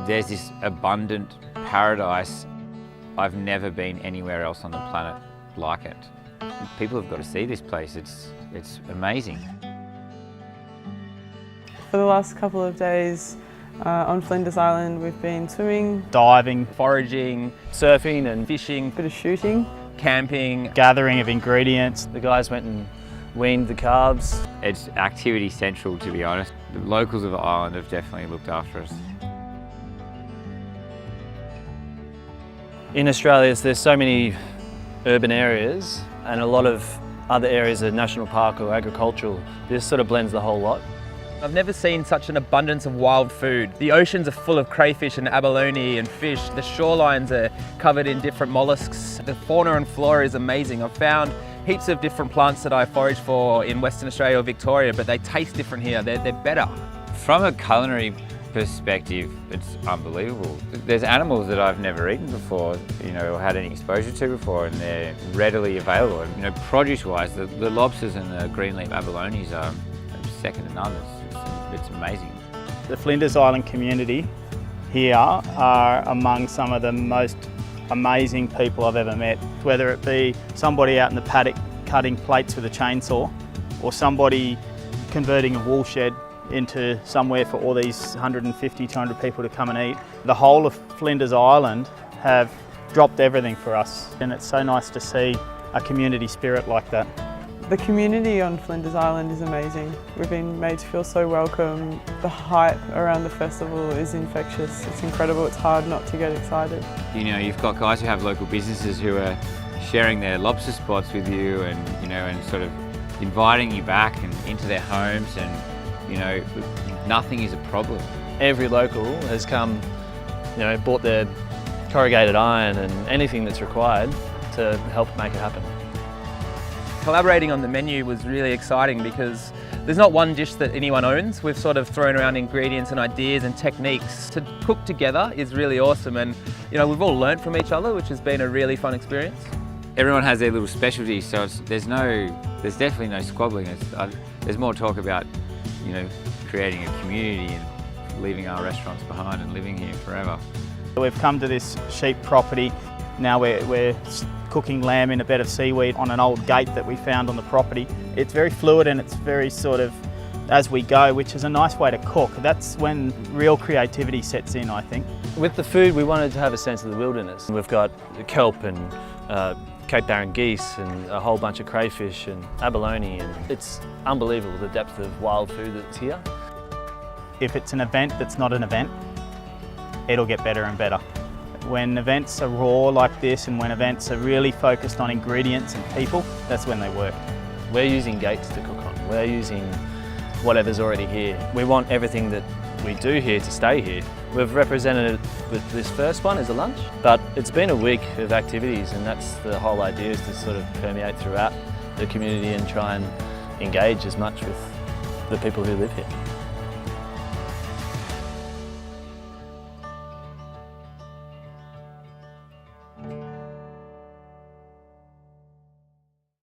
There's this abundant paradise. I've never been anywhere else on the planet like it. People have got to see this place. It's amazing. For the last couple of days on Flinders Island, we've been swimming, diving, foraging, surfing and fishing, bit of shooting, camping, gathering of ingredients. The guys went and weaned the calves. It's activity central, to be honest. The locals of the island have definitely looked after us. In Australia, there's so many urban areas and a lot of other areas are national park or agricultural. This sort of blends the whole lot. I've never seen such an abundance of wild food. The oceans are full of crayfish and abalone and fish. The shorelines are covered in different mollusks. The fauna and flora is amazing. I've found heaps of different plants that I forage for in Western Australia or Victoria, but they taste different here. They're better. From a culinary perspective, it's unbelievable. There's animals that I've never eaten before, or had any exposure to before, and they're readily available. Produce-wise, the lobsters and the green leaf abalones are second to none. It's amazing. The Flinders Island community here are among some of the most amazing people I've ever met. Whether it be somebody out in the paddock cutting plates with a chainsaw, or somebody converting a wool shed into somewhere for all these 150, 200 people to come and eat. The whole of Flinders Island have dropped everything for us, and it's so nice to see a community spirit like that. The community on Flinders Island is amazing. We've been made to feel so welcome. The hype around the festival is infectious. It's incredible. It's hard not to get excited. You've got guys who have local businesses who are sharing their lobster spots with you, and sort of inviting you back and into their homes, and nothing is a problem. Every local has come, bought their corrugated iron and anything that's required to help make it happen. Collaborating on the menu was really exciting because there's not one dish that anyone owns. We've sort of thrown around ingredients and ideas and techniques. To cook together is really awesome, and we've all learnt from each other, which has been a really fun experience. Everyone has their little specialty, so there's definitely no squabbling. There's more talk about creating a community and leaving our restaurants behind and living here forever. We've come to this sheep property. Now we're cooking lamb in a bed of seaweed on an old gate that we found on the property. It's very fluid and it's very sort of as we go, which is a nice way to cook. That's when real creativity sets in, I think. With the food, we wanted to have a sense of the wilderness. We've got kelp and Cape Barren geese and a whole bunch of crayfish and abalone, and it's unbelievable the depth of wild food that's here. If it's an event that's not an event, it'll get better and better. When events are raw like this, and when events are really focused on ingredients and people, that's when they work. We're using gates to cook on. We're using whatever's already here. We want everything that we do here to stay here. We've represented it with this first one as a lunch, but it's been a week of activities, and that's the whole idea, is to sort of permeate throughout the community and try and engage as much with the people who live here.